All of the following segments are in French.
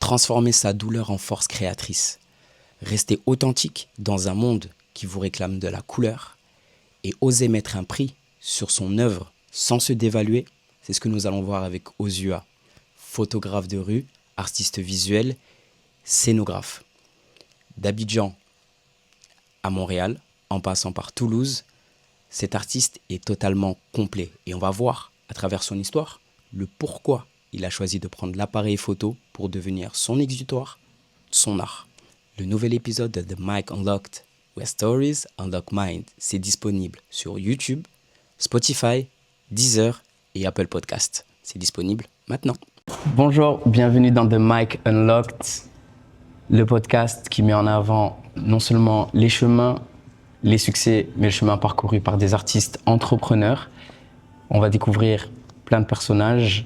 Transformer sa douleur en force créatrice. Rester authentique dans un monde qui vous réclame de la couleur et oser mettre un prix sur son œuvre sans se dévaluer, c'est ce que nous allons voir avec Ozua, photographe de rue, artiste visuel, scénographe. D'Abidjan à Montréal, en passant par Toulouse, cet artiste est totalement complet et on va voir à travers son histoire le pourquoi il a choisi de prendre l'appareil photo pour devenir son exutoire, son art. Le nouvel épisode de The Mic Unlocked, Where Stories Unlock Mind, c'est disponible sur YouTube, Spotify, Deezer et Apple Podcast. C'est disponible maintenant. Bonjour, bienvenue dans The Mic Unlocked, le podcast qui met en avant non seulement les chemins, les succès, mais le chemin parcouru par des artistes entrepreneurs. On va découvrir plein de personnages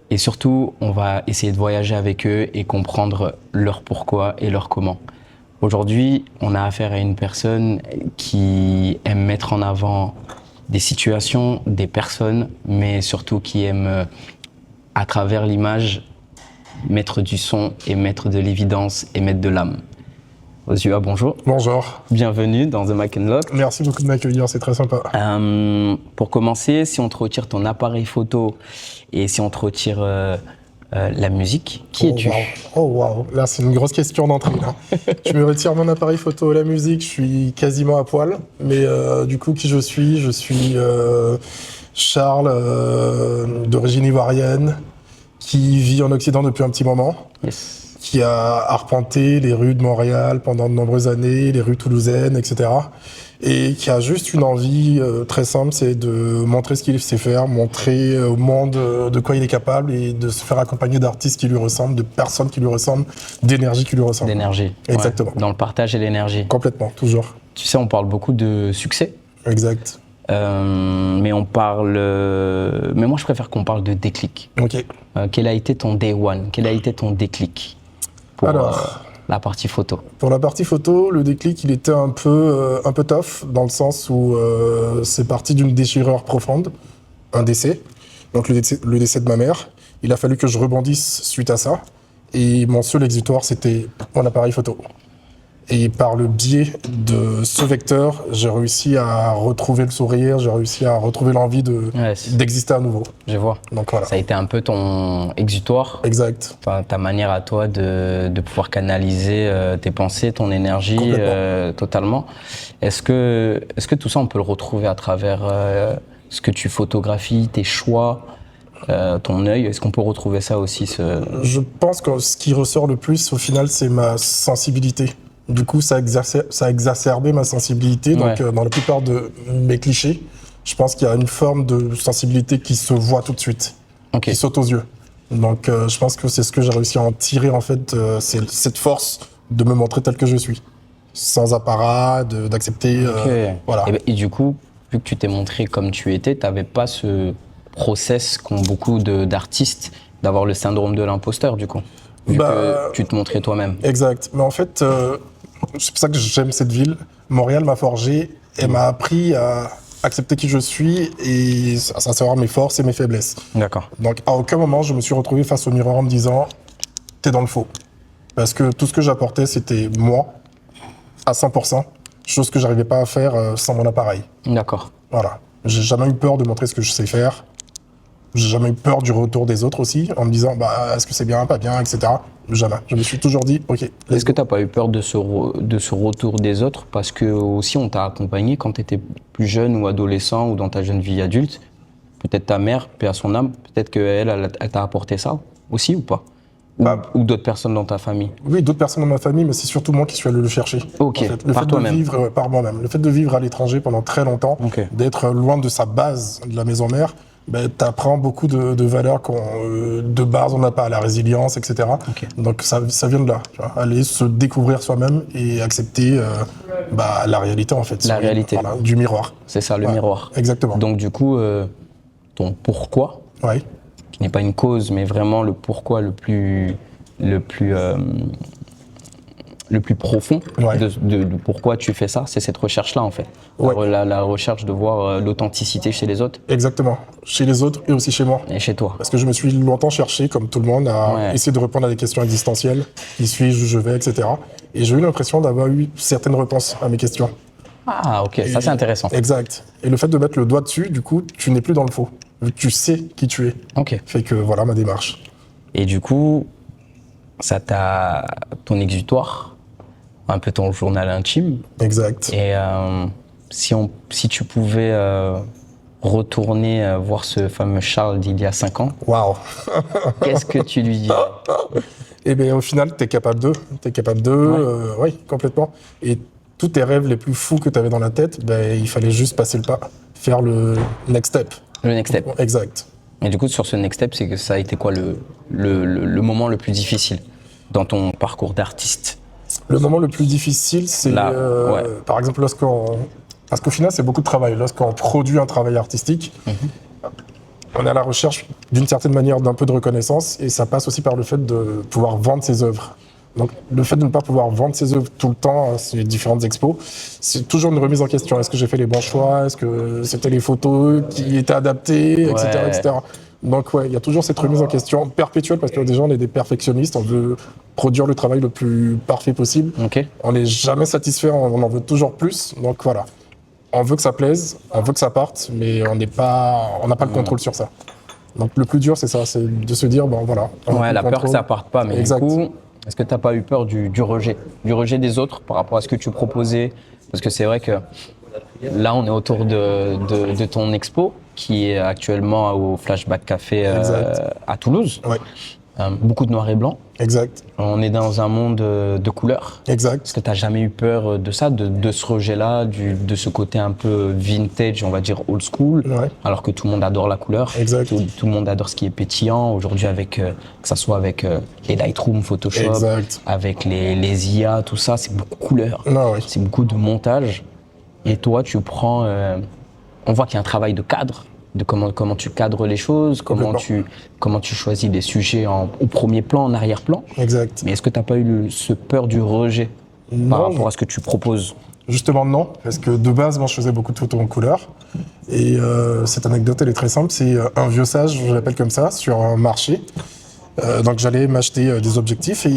et surtout, on va essayer de voyager avec eux et comprendre leur pourquoi et leur comment. Aujourd'hui, on a affaire à une personne qui aime mettre en avant des situations, des personnes, mais surtout qui aime, à travers l'image, mettre du son et mettre de l'évidence et mettre de l'âme. Ozua, bonjour. Bonjour. Bienvenue dans The Mic Unlocked. Merci beaucoup de m'accueillir, c'est très sympa. Pour commencer, si on te retire ton appareil photo et si on te retire la musique, qui es-tu? Oh waouh, là c'est une grosse question d'entrée. Là. Tu me retires mon appareil photo et la musique, je suis quasiment à poil. Mais du coup, qui je suis? Je suis Charles, d'origine ivoirienne, qui vit en Occident depuis un petit moment. Yes. Qui a arpenté les rues de Montréal pendant de nombreuses années, les rues toulousaines, etc. Et qui a juste une envie très simple, c'est de montrer ce qu'il sait faire, montrer au monde de quoi il est capable et de se faire accompagner d'artistes qui lui ressemblent, de personnes qui lui ressemblent, d'énergie qui lui ressemble. D'énergie. Exactement. Ouais, dans le partage et l'énergie. Complètement, toujours. Tu sais, on parle beaucoup de succès. Exact. Mais on parle. Mais moi, je préfère qu'on parle de déclic. Ok. Quel a été ton day one? Quel a été ton déclic pour la partie photo? Pour la partie photo, le déclic, il était un peu tough, dans le sens où c'est parti d'une déchirure profonde, un décès, donc le décès de ma mère. Il a fallu que je rebondisse suite à ça, et mon seul exutoire, c'était mon appareil photo. Et par le biais de ce vecteur, j'ai réussi à retrouver le sourire, j'ai réussi à retrouver l'envie d'exister à nouveau. Je vois. Donc voilà. Ça a été un peu ton exutoire. Exact. Enfin, ta manière à toi de pouvoir canaliser tes pensées, ton énergie totalement. Est-ce que tout ça, on peut le retrouver à travers ce que tu photographies, tes choix, ton œil? Est-ce qu'on peut retrouver ça aussi Je pense que ce qui ressort le plus, au final, c'est ma sensibilité. Du coup, ça a exacerbé ma sensibilité. Donc, dans la plupart de mes clichés, je pense qu'il y a une forme de sensibilité qui se voit tout de suite, qui saute aux yeux. Donc, je pense que c'est ce que j'ai réussi à en tirer, en fait, c'est cette force de me montrer tel que je suis, sans apparat, d'accepter. Voilà. Et du coup, vu que tu t'es montré comme tu étais, tu n'avais pas ce process qu'ont beaucoup d'artistes d'avoir le syndrome de l'imposteur, du coup, vu que tu te montrais toi-même. Exact. Mais en fait, c'est pour ça que j'aime cette ville. Montréal m'a forgé et m'a appris à accepter qui je suis et à savoir mes forces et mes faiblesses. D'accord. Donc, à aucun moment, je me suis retrouvé face au miroir en me disant « t'es dans le faux ». Parce que tout ce que j'apportais, c'était moi, à 100%, chose que j'arrivais pas à faire sans mon appareil. D'accord. Voilà. J'ai jamais eu peur de montrer ce que je sais faire. J'ai jamais eu peur du retour des autres aussi, en me disant est-ce que c'est bien, pas bien, etc. Jamais. Je me suis toujours dit ok. Est-ce que tu n'as pas eu peur de ce retour des autres parce que aussi on t'a accompagné quand tu étais plus jeune ou adolescent ou dans ta jeune vie adulte? Peut-être ta mère, paix à son âme, peut-être qu'elle t'a apporté ça aussi ou pas? Ou d'autres personnes dans ta famille? Oui, d'autres personnes dans ma famille, mais c'est surtout moi qui suis allé le chercher. Ok, en fait. Le par fait toi-même. De vivre par moi-même. Le fait de vivre à l'étranger pendant très longtemps, d'être loin de sa base, de la maison mère, tu apprends beaucoup de valeurs de base, on n'a pas, la résilience, etc. Donc ça vient de là, tu vois, aller se découvrir soi-même et accepter la réalité en fait. La réalité. Voilà, du miroir. C'est ça, le miroir. Exactement. Donc du coup, ton pourquoi, qui n'est pas une cause, mais vraiment le pourquoi le plus le plus profond Ouais. de pourquoi tu fais ça, c'est cette recherche-là en fait. Ouais. La recherche de voir l'authenticité chez les autres Exactement. Chez les autres et aussi chez moi. et chez toi. Parce que je me suis longtemps cherché, comme tout le monde, à Ouais. essayer de répondre à des questions existentielles. Qui suis-je, où je vais, etc. Et j'ai eu l'impression d'avoir eu certaines réponses à mes questions. Ah ok, ça c'est intéressant. Exact. Et le fait de mettre le doigt dessus, du coup, tu n'es plus dans le faux. Vu que tu sais qui tu es. Ok. Fait que voilà ma démarche. Et du coup, ça t'a ton exutoire, un peu ton journal intime. Exact. Et si tu pouvais retourner voir ce fameux Charles d'il y a 5 ans, Waouh. qu'est-ce que tu lui dirais? Et bien au final, t'es capable de. Oui, complètement. Et tous tes rêves les plus fous que tu avais dans la tête, ben, il fallait juste passer le pas. Faire le next step. Le next step. Exact. Et du coup, sur ce next step, c'est que ça a été quoi le moment le plus difficile dans ton parcours d'artiste? Le moment le plus difficile, c'est Là, ouais. par exemple lorsqu'on... Parce qu'au final, c'est beaucoup de travail. Lorsqu'on produit un travail artistique, on est à la recherche d'une certaine manière d'un peu de reconnaissance et ça passe aussi par le fait de pouvoir vendre ses œuvres. Donc le fait de ne pas pouvoir vendre ses œuvres tout le temps à ces différentes expos, c'est toujours une remise en question. Est-ce que j'ai fait les bons choix? Est-ce que c'était les photos qui étaient adaptées, etc., Ouais. etc. Donc ouais, il y a toujours cette remise en question perpétuelle parce que déjà on est des perfectionnistes, on veut produire le travail le plus parfait possible. Ok. On n'est jamais satisfait, on en veut toujours plus. Donc voilà, on veut que ça plaise, on veut que ça parte, mais on n'a pas le contrôle sur ça. Donc le plus dur, c'est ça, c'est de se dire, bon voilà. on a Ouais, plus la le peur que contrôle. ça parte pas. Mais Exact. du coup, est-ce que t'as pas eu peur du rejet? Du rejet des autres par rapport à ce que tu proposais? Parce que c'est vrai que là, on est autour de ton expo qui est actuellement au Flashback Café Exact. à Toulouse. Ouais, Beaucoup de noir et blanc. exact, On est dans un monde de couleurs. Est-ce exact. que tu n'as jamais eu peur de ça, de ce rejet-là, de ce côté un peu vintage, on va dire old school, Ouais. alors que tout le monde adore la couleur, Exact. tout le monde adore ce qui est pétillant. Aujourd'hui, avec que ça soit avec les Lightroom, Photoshop, Exact. avec les IA, tout ça, c'est beaucoup de couleurs, Non, oui. c'est beaucoup de montage. Et toi, tu prends, on voit qu'il y a un travail de cadre, de comment tu cadres les choses, comment tu choisis les sujets au premier plan, en arrière-plan. Exact. Mais est-ce que tu n'as pas eu ce peur du rejet par Non, rapport à ce que tu proposes? justement non, parce que de base, moi je faisais beaucoup de photos en couleur. Et cette anecdote, elle est très simple. C'est un vieux sage, je l'appelle comme ça, sur un marché. Donc j'allais m'acheter des objectifs et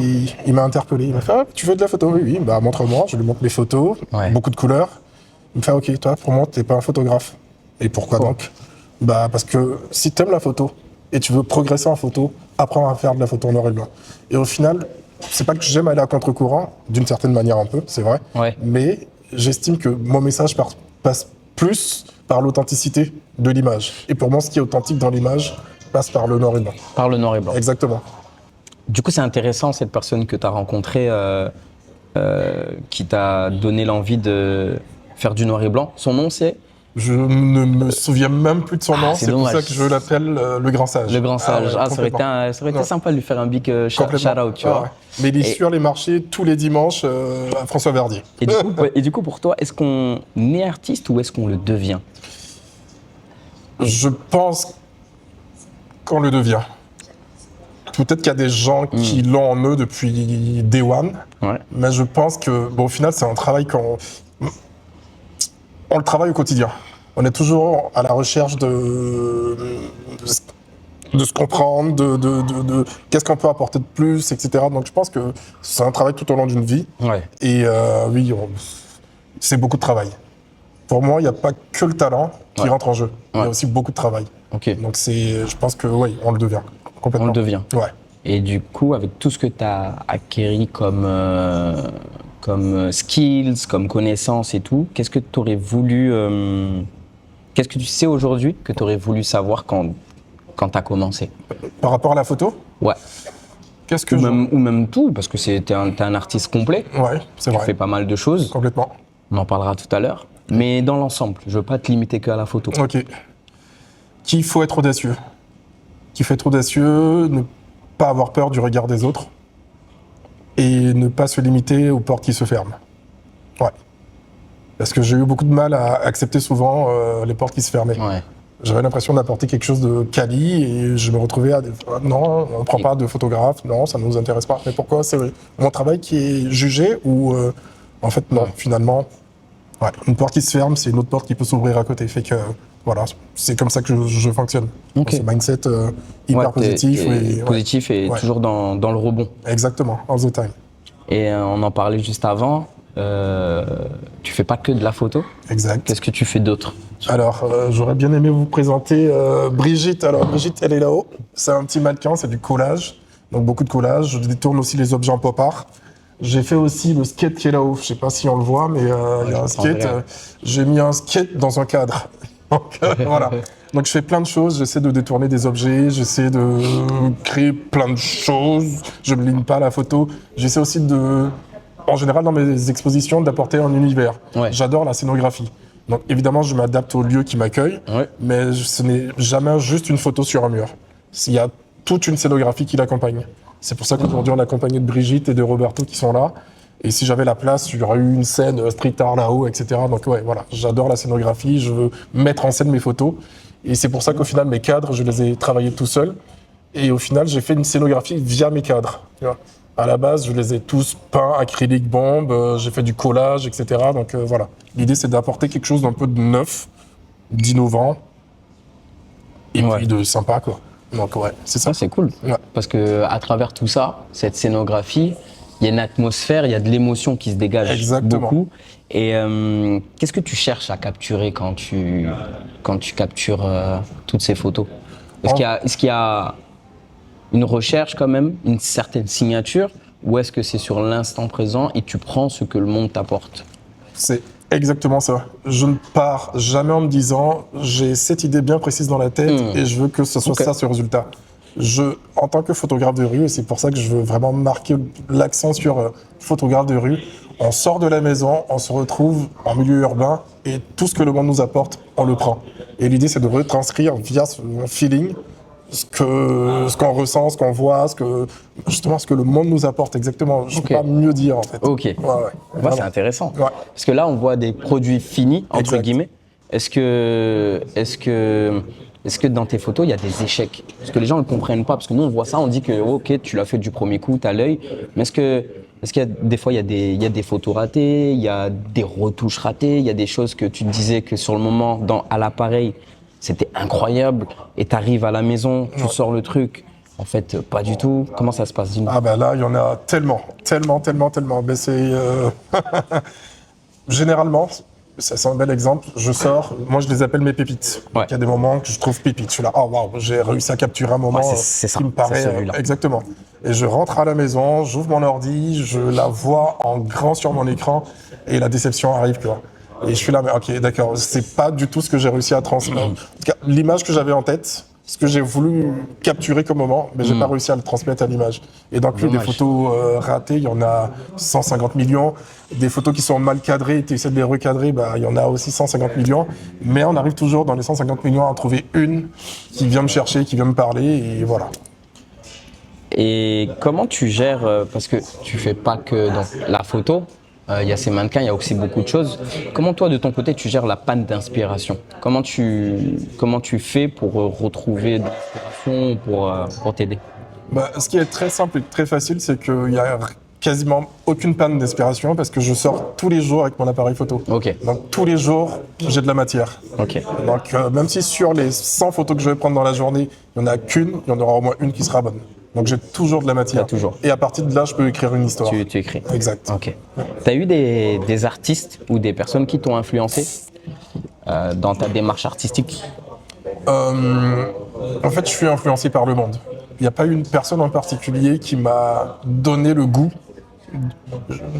il m'a interpellé. Il m'a fait, ah, tu veux de la photo? Oui, oui, bah montre-moi. Je lui montre les photos, Ouais. beaucoup de couleurs. Il me fait, ok, toi, pour moi, t'es pas un photographe. Et pourquoi donc? Bah parce que si t'aimes la photo et tu veux progresser en photo, apprends à faire de la photo en noir et blanc. Et au final, c'est pas que j'aime aller à contre-courant, d'une certaine manière un peu, c'est vrai. Ouais. Mais j'estime que mon message passe plus par l'authenticité de l'image. Et pour moi, ce qui est authentique dans l'image passe par le noir et blanc. Par le noir et blanc. Exactement. Du coup, c'est intéressant, cette personne que tu as rencontrée, qui t'a donné l'envie de faire du noir et blanc. Son nom, c'est Je ne me souviens même plus de son nom, c'est c'est pour dommage. ça que je l'appelle le grand sage. le grand sage. ouais, Ça aurait été, complètement. ça aurait été Ouais. sympa de lui faire un big Complètement. shout-out, tu vois. Ouais. Mais il est Et- sur les marchés tous les dimanches à François Verdier. Et du coup, pour toi, est-ce qu'on est artiste ou est-ce qu'on le devient? Je pense qu'on le devient. Peut-être qu'il y a des gens qui l'ont en eux depuis Day One, Ouais. mais je pense que, bon, au final, c'est un travail on le travaille au quotidien. On est toujours à la recherche de se comprendre, de qu'est-ce qu'on peut apporter de plus, etc. Donc je pense que c'est un travail tout au long d'une vie. Ouais. Et oui, c'est beaucoup de travail. Pour moi, il n'y a pas que le talent qui Ouais. rentre en jeu. Il y Ouais. a aussi beaucoup de travail. Ok. Donc je pense que oui, on le devient. Complètement. On le devient. Ouais. Et du coup, avec tout ce que tu as acquéri comme skills, comme connaissances et tout, qu'est-ce que tu aurais voulu. Qu'est-ce que tu sais aujourd'hui que tu aurais voulu savoir quand tu as commencé? Par rapport à la photo, Ouais. qu'est-ce que Ou même tout, parce que t'es un artiste complet. Ouais, c'est Tu vrai. fais pas mal de choses. Complètement. On en parlera tout à l'heure. Mais dans l'ensemble, je veux pas te limiter qu'à la photo. Ok. Qu'il faut être audacieux. Qu'il faut être audacieux, ne pas avoir peur du regard des autres et ne pas se limiter aux portes qui se ferment. Ouais. Parce que j'ai eu beaucoup de mal à accepter souvent les portes qui se fermaient. Ouais. J'avais l'impression d'apporter quelque chose de quali et je me retrouvais à non, on ne prend pas de photographe, non, ça ne nous intéresse pas. Mais pourquoi? C'est mon travail qui est jugé ou en fait non, finalement, ouais, une porte qui se ferme, c'est une autre porte qui peut s'ouvrir à côté. Fait que voilà, c'est comme ça que je fonctionne. Ok. Ce mindset hyper positif. Positif et toujours dans le rebond. Exactement, all the time. Et on en parlait juste avant, tu fais pas que de la photo. Exact. Qu'est-ce que tu fais d'autre? Alors, j'aurais bien aimé vous présenter Brigitte. Alors, Brigitte, elle est là-haut. C'est un petit mannequin, c'est du collage. Donc, beaucoup de collage. Je détourne aussi les objets en pop art. J'ai fait aussi le skate qui est là-haut. Je sais pas si on le voit, mais il y a un skate. J'ai mis un skate dans un cadre. Donc, voilà. Donc, je fais plein de choses. J'essaie de détourner des objets. J'essaie de créer plein de choses. Je ne me limite pas à la photo. J'essaie aussi en général, dans mes expositions, d'apporter un univers. Ouais. J'adore la scénographie. Donc évidemment, je m'adapte au lieu qui m'accueille, mais ce n'est jamais juste une photo sur un mur. Il y a toute une scénographie qui l'accompagne. C'est pour ça qu'aujourd'hui, on est accompagné de Brigitte et de Roberto qui sont là. Et si j'avais la place, il y aurait eu une scène street art là-haut, etc. Donc ouais, voilà, j'adore la scénographie, je veux mettre en scène mes photos. Et c'est pour ça qu'au final, mes cadres, je les ai travaillés tout seul. Et au final, j'ai fait une scénographie via mes cadres. Tu vois. À la base, je les ai tous peints, acrylique bombe, j'ai fait du collage, etc. Donc voilà. L'idée, c'est d'apporter quelque chose d'un peu de neuf, d'innovant, et puis de sympa, quoi. Donc ouais, c'est ça. C'est cool. Ouais. Parce que à travers tout ça, cette scénographie, il y a une atmosphère, il y a de l'émotion qui se dégage. Exactement. Beaucoup. Et qu'est-ce que tu cherches à capturer quand tu captures toutes ces photos? Est-ce qu'il y a une recherche quand même, une certaine signature, ou est-ce que c'est sur l'instant présent et tu prends ce que le monde t'apporte? C'est exactement ça. Je ne pars jamais en me disant j'ai cette idée bien précise dans la tête et je veux que ce soit ça ce résultat. En tant que photographe de rue, et c'est pour ça que je veux vraiment marquer l'accent sur photographe de rue, on sort de la maison, on se retrouve en milieu urbain et tout ce que le monde nous apporte, on le prend. Et l'idée, c'est de retranscrire via ce feeling ce qu'on ressent, ce qu'on voit, ce que le monde nous apporte exactement. Je ne peux pas mieux dire en fait. Ok. Ouais, c'est intéressant. Ouais. Parce que là, on voit des produits finis, entre guillemets. Est-ce que dans tes photos, il y a des échecs? Parce que les gens ne le comprennent pas. Parce que nous, on voit ça, on dit que ok, tu l'as fait du premier coup, tu as l'œil. Mais est-ce qu'il y a des fois, il y a des photos ratées, il y a des retouches ratées, il y a des choses que tu te disais que sur le moment, à l'appareil, c'était incroyable, et tu arrives à la maison, tu sors le truc, en fait, pas du tout. Comment ça se passe? Dis-nous. Ah ben là, il y en a tellement. Ben c'est généralement, c'est un bel exemple. Je sors, moi je les appelle mes pépites. Il y a des moments que je trouve pépites. Je suis là, oh waouh, j'ai réussi à capturer un moment qui me paraît exactement. Et je rentre à la maison, j'ouvre mon ordi, je la vois en grand sur mon écran, et la déception arrive, tu vois. Et je suis là, mais ok, d'accord, c'est pas du tout ce que j'ai réussi à transmettre. En tout cas, l'image que j'avais en tête, ce que j'ai voulu capturer comme moment, mais j'ai pas réussi à le transmettre à l'image. Et donc, des photos ratées, il y en a 150 millions. Des photos qui sont mal cadrées, tu essaies de les recadrer, il y en a aussi 150 millions. Mais on arrive toujours dans les 150 millions à en trouver une qui vient me chercher, qui vient me parler, et voilà. Et comment tu gères, parce que tu fais pas que dans la photo, il y a ces mannequins, il y a aussi beaucoup de choses. Comment toi, de ton côté, tu gères la panne d'inspiration? Comment tu fais pour retrouver de l'inspiration, pour t'aider? Ce qui est très simple et très facile, c'est qu'il y a quasiment aucune panne d'inspiration parce que je sors tous les jours avec mon appareil photo. Ok. Donc tous les jours, j'ai de la matière. Ok. Donc même si sur les 100 photos que je vais prendre dans la journée, il n'y en a qu'une, il y en aura au moins une qui sera bonne. Donc j'ai toujours de la matière. Toujours. Et à partir de là, je peux écrire une histoire. Tu écris. Exact. Ok. Tu as eu des artistes ou des personnes qui t'ont influencé dans ta démarche artistique? En fait, je suis influencé par le monde. Il n'y a pas eu une personne en particulier qui m'a donné le goût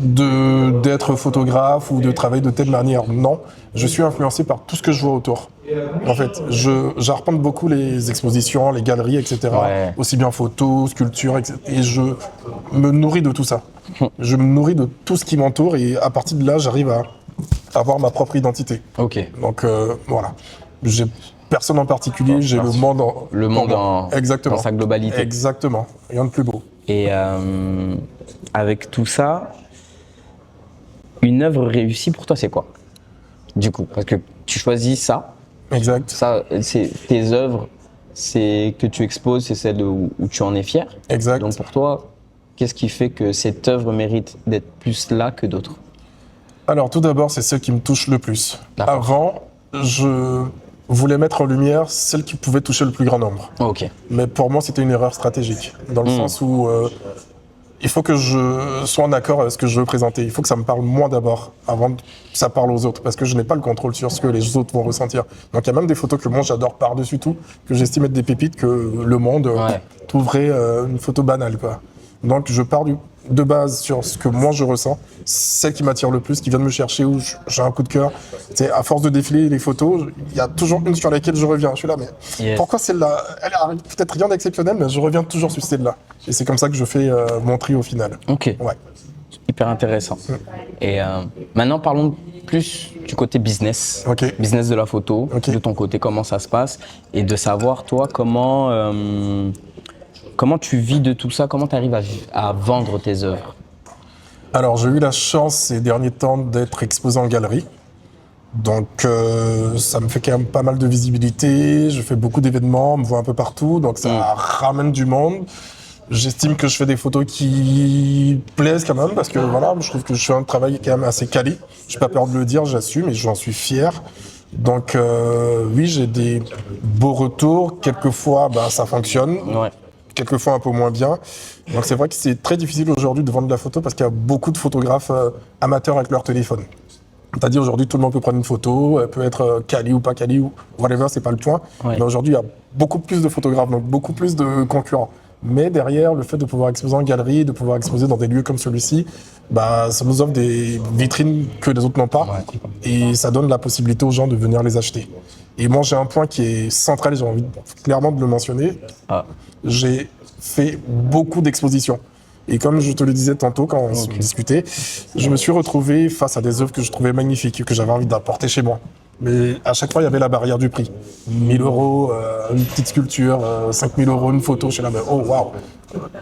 d'être photographe ou de travailler de telle manière. Non, je suis influencé par tout ce que je vois autour. En fait, j'arpente beaucoup les expositions, les galeries, etc. Ouais. Aussi bien photos, sculptures, etc. Et je me nourris de tout ça. Je me nourris de tout ce qui m'entoure et à partir de là, j'arrive à avoir ma propre identité. Ok. Donc voilà. J'ai personne en particulier, j'ai le monde dans sa globalité. Exactement. Rien de plus beau. Et avec tout ça, une œuvre réussie pour toi, c'est quoi? Du coup, parce que tu choisis ça, Exact. Ça, c'est tes œuvres, c'est que tu exposes, c'est celle où tu en es fier. Exact. Donc pour toi, qu'est-ce qui fait que cette œuvre mérite d'être plus là que d'autres? Alors, tout d'abord, c'est celle qui me touche le plus. D'accord. Avant, je voulais mettre en lumière celle qui pouvait toucher le plus grand nombre. Ok. Mais pour moi, c'était une erreur stratégique, dans le sens où il faut que je sois en accord avec ce que je veux présenter. Il faut que ça me parle moi d'abord, avant que ça parle aux autres, parce que je n'ai pas le contrôle sur ce que les autres vont ressentir. Donc il y a même des photos que moi j'adore par-dessus tout, que j'estime être des pépites, que le monde trouverait une photo banale, quoi. Donc je pars de base sur ce que moi je ressens, celle qui m'attire le plus, qui vient de me chercher, où j'ai un coup de cœur. C'est à force de défiler les photos, il y a toujours une sur laquelle je reviens. Je suis là, mais pourquoi celle-là? Elle a peut-être rien d'exceptionnel, mais je reviens toujours sur celle-là. Et c'est comme ça que je fais mon tri au final. Ok. Ouais. Hyper intéressant. Et maintenant, parlons plus du côté business. Ok. Business de la photo, Ok. de ton côté, comment ça se passe, et de savoir, toi, comment tu vis de tout ça, comment tu arrives à vendre tes œuvres. Alors, j'ai eu la chance ces derniers temps d'être exposé en galerie. Donc, ça me fait quand même pas mal de visibilité. Je fais beaucoup d'événements, on me voit un peu partout. Donc, ça ramène du monde. J'estime que je fais des photos qui plaisent quand même, parce que voilà, je trouve que je fais un travail quand même assez quali. J'ai pas peur de le dire, j'assume et j'en suis fier. Donc, oui, j'ai des beaux retours. Quelquefois, ça fonctionne. Ouais. Quelquefois un peu moins bien. Donc c'est vrai que c'est très difficile aujourd'hui de vendre de la photo parce qu'il y a beaucoup de photographes amateurs avec leur téléphone. C'est-à-dire aujourd'hui tout le monde peut prendre une photo, elle peut être quali ou pas quali ou whatever, c'est pas le point. Ouais. Mais aujourd'hui il y a beaucoup plus de photographes, donc beaucoup plus de concurrents. Mais derrière, le fait de pouvoir exposer en galerie, de pouvoir exposer dans des lieux comme celui-ci, ça nous offre des vitrines que les autres n'ont pas. Et ça donne la possibilité aux gens de venir les acheter. Et moi, j'ai un point qui est central, et j'ai envie clairement de le mentionner. J'ai fait beaucoup d'expositions. Et comme je te le disais tantôt quand on discutait, je me suis retrouvé face à des œuvres que je trouvais magnifiques, que j'avais envie d'apporter chez moi. Mais à chaque fois, il y avait la barrière du prix. 1 000 €, une petite sculpture, 5 000 € une photo. Je suis là, mais oh waouh,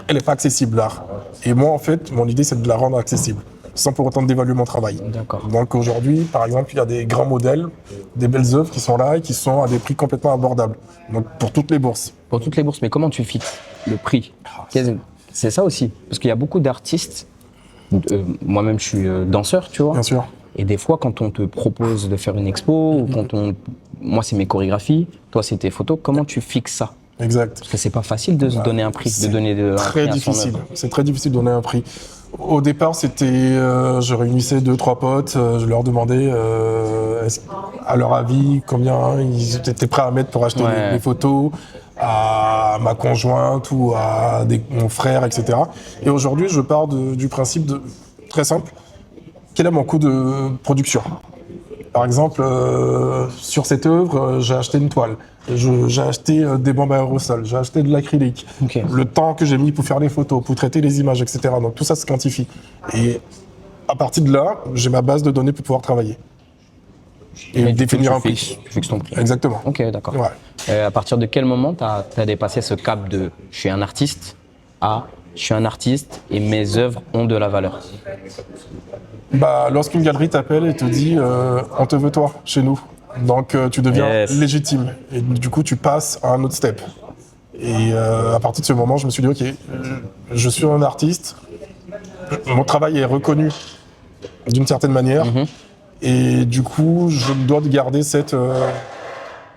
elle n'est pas accessible, l'art. Et moi, en fait, mon idée, c'est de la rendre accessible, sans pour autant dévaluer mon travail. D'accord. Donc aujourd'hui, par exemple, il y a des grands modèles, des belles œuvres qui sont là et qui sont à des prix complètement abordables. Donc pour toutes les bourses. Pour toutes les bourses, mais comment tu fixes le prix? C'est ça aussi, parce qu'il y a beaucoup d'artistes. Moi-même, je suis danseur, tu vois. Bien sûr. Et des fois, quand on te propose de faire une expo, ou moi, c'est mes chorégraphies, toi, c'est tes photos, comment tu fixes ça? Exact. Parce que c'est pas facile de se donner un prix, de donner un très prix à son difficile. œuvre. C'est très difficile de donner un prix. Au départ, c'était, je réunissais 2-3 potes, je leur demandais à leur avis combien ils étaient prêts à mettre pour acheter les photos, à ma conjointe ou à mon frère, etc. Et aujourd'hui, je pars du principe très simple, quel est mon coût de production? Par exemple, sur cette œuvre, j'ai acheté une toile, j'ai acheté des bombes à aérosol, j'ai acheté de l'acrylique, le temps que j'ai mis pour faire les photos, pour traiter les images, etc. Donc tout ça se quantifie. Et à partir de là, j'ai ma base de données pour pouvoir travailler. Et définir un prix. Tu fixes ton prix. Exactement. Ok, d'accord. Ouais. À partir de quel moment tu as dépassé ce cap de « je suis un artiste » à « je suis un artiste et mes œuvres ont de la valeur » Lorsqu'une galerie t'appelle et te dit on te veut toi, chez nous. Donc tu deviens légitime. Et du coup, tu passes à un autre step. Et à partir de ce moment, je me suis dit, ok, je suis un artiste, mon travail est reconnu d'une certaine manière. Et du coup, je dois garder cette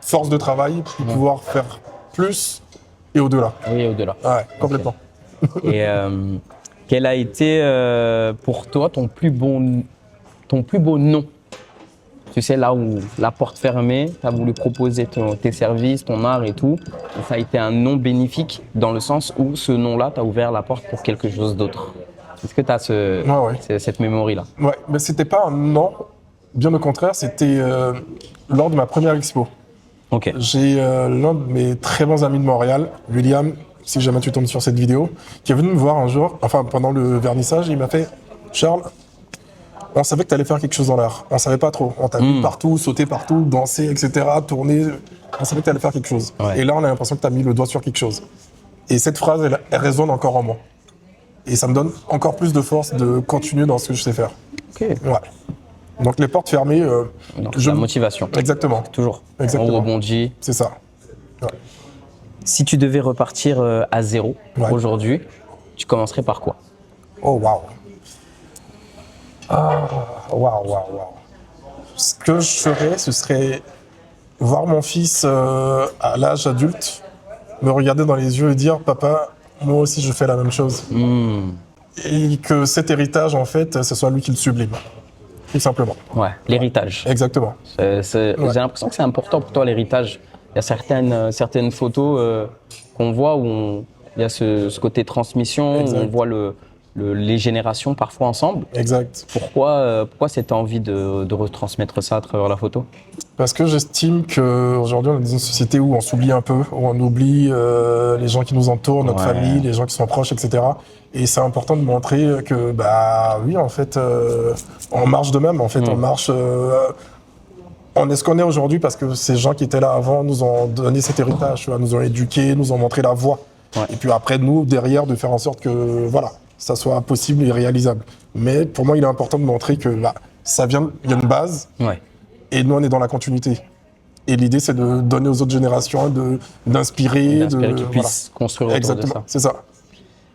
force de travail pour pouvoir faire plus et au-delà. Oui, au-delà. Ouais, complètement. Et quel a été pour toi ton plus beau nom? Tu sais, là où la porte fermée, tu as voulu proposer tes services, ton art et tout. Et ça a été un nom bénéfique dans le sens où ce nom-là t'a ouvert la porte pour quelque chose d'autre. Est-ce que tu as cette mémoire-là? Ouais, mais c'était pas un nom. Bien au contraire, c'était lors de ma première expo. Ok. J'ai l'un de mes très bons amis de Montréal, William, si jamais tu tombes sur cette vidéo, qui est venu me voir un jour, pendant le vernissage, et il m'a fait « Charles, on savait que tu allais faire quelque chose dans l'art. On savait pas trop. On t'a vu partout, sauter partout, danser, etc., tourner. On savait que tu allais faire quelque chose. Ouais. Et là, on a l'impression que tu as mis le doigt sur quelque chose. » Et cette phrase, elle résonne encore en moi. Et ça me donne encore plus de force de continuer dans ce que je sais faire. Ok. Ouais. Donc les portes fermées, Donc, la motivation. Exactement, Toujours. Exactement. On rebondit. c'est ça. Ouais. Si tu devais repartir à zéro Ouais. aujourd'hui, tu commencerais par quoi? Oh waouh. Ah, waouh, waouh, waouh. Ce que je ferais, ce serait voir mon fils à l'âge adulte, me regarder dans les yeux et dire, papa, moi aussi je fais la même chose. Et que cet héritage, en fait, ce soit lui qui le sublime. Tout simplement. Ouais, l'héritage. Exactement. Ouais. Ouais. J'ai l'impression que c'est important pour toi l'héritage. Il y a certaines photos qu'on voit où il y a ce côté transmission, Exact. où on voit les générations parfois ensemble. Exact. Pourquoi cette envie de retransmettre ça à travers la photo? Parce que j'estime qu'aujourd'hui, on est dans une société où on s'oublie un peu, où on oublie les gens qui nous entourent, notre Ouais. famille, les gens qui sont proches, etc. Et c'est important de montrer que, bah oui, en fait, on marche de même. En fait, on marche. On est ce qu'on est aujourd'hui parce que ces gens qui étaient là avant nous ont donné cet héritage, tu vois, nous ont éduqués, nous ont montré la voie. Ouais. Et puis après, nous, derrière, de faire en sorte que, voilà, ça soit possible et réalisable. Mais pour moi, il est important de montrer que bah, ça vient, il y a une base. Ouais. Et nous, on est dans la continuité. Et l'idée, c'est de donner aux autres générations, d'inspirer, Qu'ils puissent construire autour Exactement, de ça. c'est ça.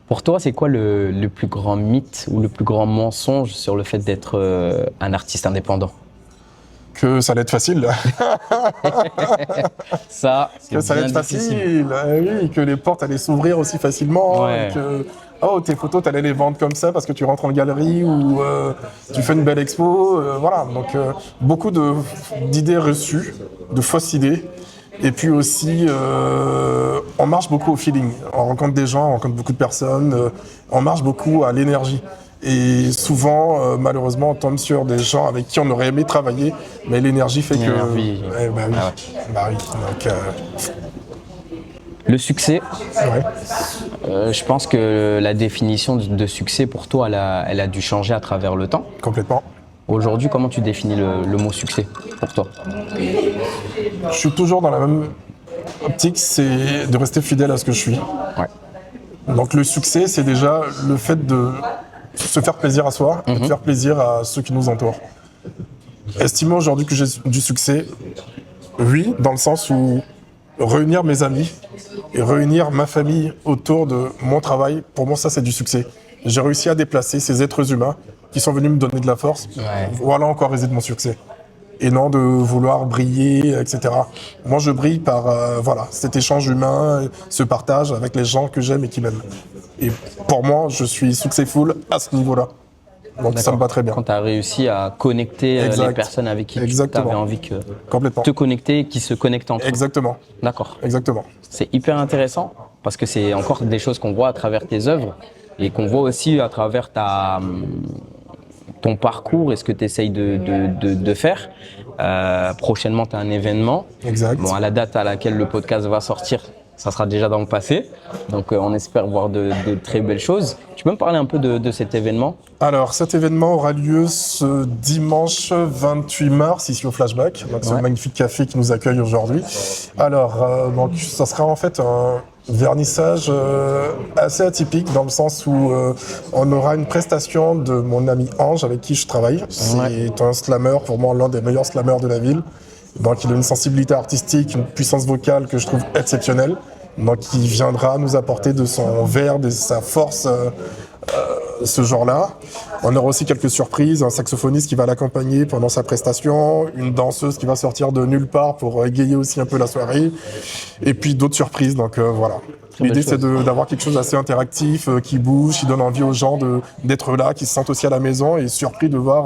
Pour toi, c'est quoi le plus grand mythe ou le plus grand mensonge sur le fait d'être un artiste indépendant? Que ça allait être facile. Ça, c'est Que ça allait bien être difficile. facile. Oui, que les portes allaient s'ouvrir aussi facilement. Ouais. Que tes photos, tu allais les vendre comme ça parce que tu rentres en galerie ou tu fais une belle expo. Voilà. Donc, beaucoup d'idées reçues, de fausses idées. Et puis aussi, on marche beaucoup au feeling. On rencontre des gens, on rencontre beaucoup de personnes. On marche beaucoup à l'énergie. Et souvent, malheureusement, on tombe sur des gens avec qui on aurait aimé travailler, mais l'énergie fait que... L'énergie. Eh ben oui. Ah Bah oui. Donc, Le succès, ouais, je pense que la définition de succès pour toi, elle a dû changer à travers le temps. complètement. Aujourd'hui, comment tu définis le mot succès pour toi? Je suis toujours dans la même optique, c'est de rester fidèle à ce que je suis. Ouais. Donc le succès, c'est déjà le fait de se faire plaisir à soi et de faire plaisir à ceux qui nous entourent. Estimer aujourd'hui que j'ai du succès, oui, dans le sens où réunir mes amis et réunir ma famille autour de mon travail, pour moi ça c'est du succès. J'ai réussi à déplacer ces êtres humains qui sont venus me donner de la force. Ouais. Voilà encore réside mon succès. Et non de vouloir briller, etc. Moi, je brille par voilà, cet échange humain, ce partage avec les gens que j'aime et qui m'aiment. Et pour moi, je suis successful à ce niveau-là. Donc ça me va très bien. Quand tu as réussi à connecter Exact. les personnes avec qui tu Exactement. avais envie de Complètement. te connecter et qui se connectent entre eux. Exactement. D'accord. Exactement. C'est hyper intéressant parce que c'est encore des choses qu'on voit à travers tes œuvres et qu'on voit aussi à travers ton parcours et ce que tu essayes de faire. Prochainement, tu as un événement. Exact. Bon, à la date à laquelle le podcast va sortir, ça sera déjà dans le passé. Donc, on espère voir de très belles choses. Tu peux me parler un peu de cet événement? Alors, cet événement aura lieu ce dimanche 28 mars, ici au Flashback. Donc, c'est un magnifique café qui nous accueille aujourd'hui. Alors, donc, ça sera en fait un vernissage assez atypique dans le sens où on aura une prestation de mon ami Ange avec qui je travaille. C'est un slammer, pour moi l'un des meilleurs slammers de la ville. Donc il a une sensibilité artistique, une puissance vocale que je trouve exceptionnelle. Donc il viendra nous apporter de son verbe, de sa force ce jour-là. On aura aussi quelques surprises, un saxophoniste qui va l'accompagner pendant sa prestation, une danseuse qui va sortir de nulle part pour égayer aussi un peu la soirée, et puis d'autres surprises, donc voilà. L'idée c'est d'avoir quelque chose d'assez interactif, qui bouge, qui donne envie aux gens d'être là, qui se sentent aussi à la maison et surpris de voir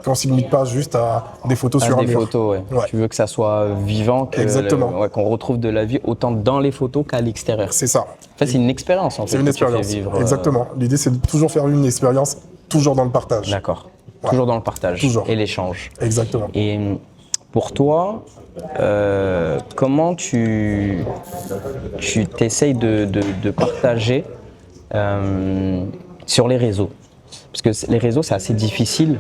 qu'on ne se limite pas juste à des photos sur un des mur. photos, ouais. Ouais. Tu veux que ça soit vivant, Exactement. Qu'on retrouve de la vie autant dans les photos qu'à l'extérieur. C'est ça. En fait, c'est une expérience en fait. C'est une que tu fais expérience. vivre, Exactement. L'idée c'est de toujours faire une expérience, toujours dans le partage. D'accord. Ouais. Toujours dans le partage Toujours. et l'échange. Exactement. Et pour toi, comment tu t'essayes de partager sur les réseaux? Parce que les réseaux, c'est assez difficile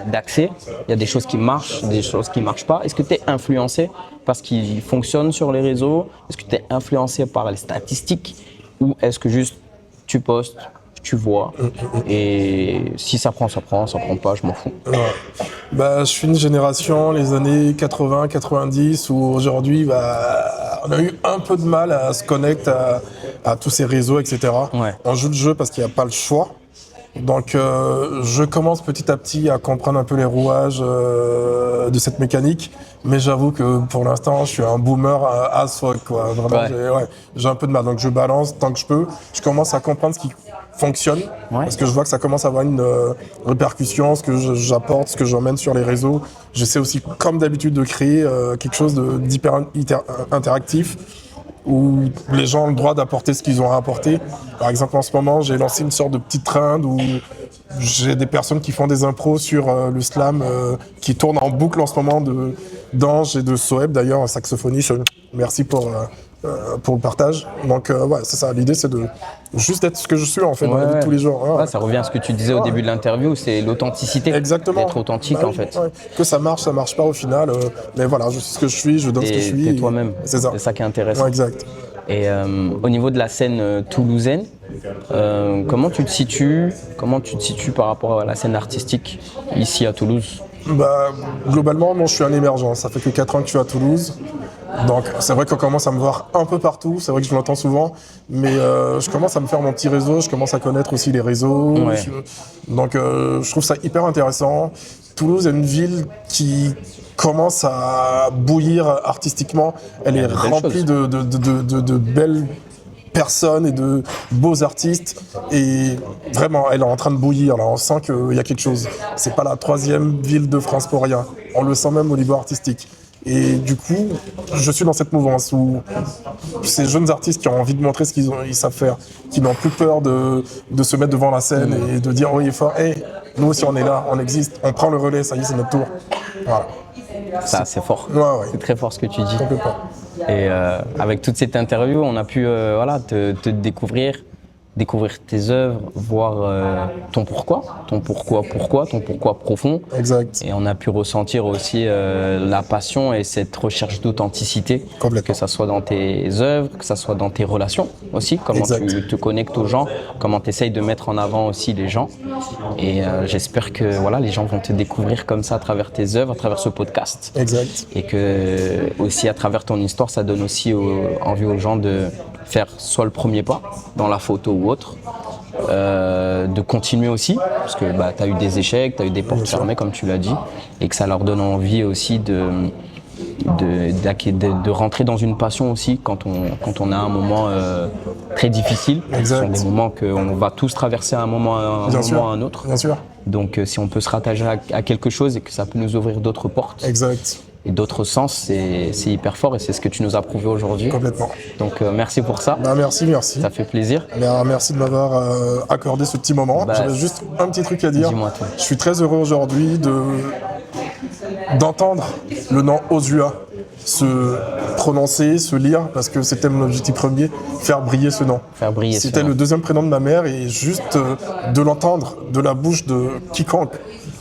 d'accès. Il y a des choses qui marchent, des choses qui ne marchent pas. Est-ce que tu es influencé par ce qui fonctionne sur les réseaux? Est-ce que tu es influencé par les statistiques? Ou est-ce que juste tu postes, tu vois. Et si ça prend, ça prend pas, je m'en fous. Ouais. Bah, je suis une génération, les années 80, 90, où aujourd'hui, bah, on a eu un peu de mal à se connecter à tous ces réseaux, etc. Ouais. On joue le jeu parce qu'il n'y a pas le choix. Donc, je commence petit à petit à comprendre un peu les rouages de cette mécanique, mais j'avoue que pour l'instant, je suis un boomer as fuck, quoi. Vraiment, Ouais. j'ai un peu de mal. Donc, je balance tant que je peux. Je commence à comprendre ce qui fonctionne, parce que je vois que ça commence à avoir une répercussion, ce que j'apporte, ce que j'emmène sur les réseaux. J'essaie aussi, comme d'habitude, de créer quelque chose d'hyper interactif, où les gens ont le droit d'apporter ce qu'ils ont à apporter. Par exemple, en ce moment, j'ai lancé une sorte de petite trend où j'ai des personnes qui font des impros sur le slam qui tournent en boucle en ce moment d'Ange et de Soeb, d'ailleurs, un saxophoniste. Merci pour le partage. Donc, ouais, c'est ça. L'idée, c'est de juste être ce que je suis, en fait, dans la vie de tous les jours. Ouais, ça revient à ce que tu disais au début de l'interview, c'est l'authenticité. Exactement. D'être authentique, Bah en oui, fait. ouais. Que ça marche pas au final. Mais voilà, je suis ce que je suis, je donne ce que je suis. T'es toi-même. C'est ça. C'est ça qui est intéressant. Ouais, exact. Et au niveau de la scène toulousaine, comment tu te situes par rapport à la scène artistique ici à Toulouse? Bah, globalement, non, je suis un émergent. Ça fait que 4 ans que je suis à Toulouse. Donc, c'est vrai qu'on commence à me voir un peu partout. C'est vrai que je l'entends souvent. Mais je commence à me faire mon petit réseau. Je commence à connaître aussi les réseaux. Ouais. Donc, je trouve ça hyper intéressant. Toulouse est une ville qui commence à bouillir artistiquement. Elle est remplie de belles personnes et de beaux artistes, et vraiment elle est en train de bouillir là, on sent qu'il y a quelque chose. C'est pas la 3e ville de France pour rien, on le sent même au niveau artistique. Et du coup, je suis dans cette mouvance où ces jeunes artistes qui ont envie de montrer ce ils savent faire, qui n'ont plus peur de se mettre devant la scène et de dire oui, il est fort, hey, nous aussi on est là, on existe, on prend le relais, ça y est, c'est notre tour. Voilà. Ça, c'est fort. Ouais, ouais. C'est très fort ce que tu dis. Complètement. Et avec toute cette interview, on a pu te découvrir tes œuvres, voir ton pourquoi profond. Exact. Et on a pu ressentir aussi la passion et cette recherche d'authenticité, Complètement. que ça soit dans tes œuvres, que ça soit dans tes relations aussi, comment Exact. tu te connectes aux gens, comment tu essayes de mettre en avant aussi les gens. Et j'espère que voilà, les gens vont te découvrir comme ça à travers tes œuvres, à travers ce podcast. Exact. Et que aussi à travers ton histoire, ça donne aussi envie aux gens de faire soit le premier pas dans la photo ou autre, de continuer aussi, parce que tu as eu des échecs, tu as eu des portes fermées comme tu l'as dit, et que ça leur donne envie aussi de rentrer dans une passion aussi quand on a un moment très difficile. Exact. Ce sont des moments qu'on va tous traverser à un moment à un autre. Bien sûr. Donc si on peut se rattacher à quelque chose et que ça peut nous ouvrir d'autres portes. Exact. Et d'autres sens, c'est hyper fort et c'est ce que tu nous as prouvé aujourd'hui. Complètement. Donc merci pour ça. Bah, merci. Ça fait plaisir. Merci de m'avoir accordé ce petit moment. Bah, J'avais juste un petit truc à dire. dis-moi tout. Je suis très heureux aujourd'hui d'entendre le nom Ozua se prononcer, se lire, parce que c'était mon objectif premier, faire briller ce nom. Faire briller ce C'était nom. le 2e prénom de ma mère, et juste de l'entendre de la bouche de quiconque,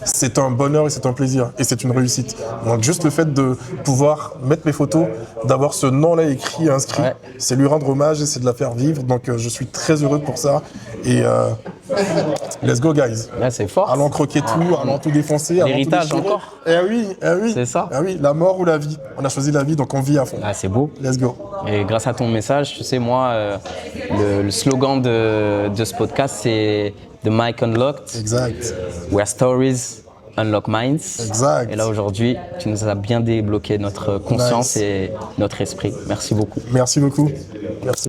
c'est un bonheur et c'est un plaisir et c'est une réussite. Donc juste le fait de pouvoir mettre mes photos, d'avoir ce nom-là écrit, inscrit, Ouais. c'est lui rendre hommage et c'est de la faire vivre. Donc je suis très heureux pour ça. Et let's go guys. Là, c'est fort. Allons croquer tout, allons tout défoncer. allons tout L'héritage déchirer. encore. Eh oui. C'est ça. Ah oui, la mort ou la vie. On a choisi la vie, donc on vit à fond. Ah, c'est beau. Let's go. Et grâce à ton message, tu sais, moi, le slogan de ce podcast, c'est The Mic Unlocked, Exact. Where Stories Unlock Minds. Exact. Et là, aujourd'hui, tu nous as bien débloqué notre conscience Nice. et notre esprit. Merci beaucoup. Merci beaucoup. Merci.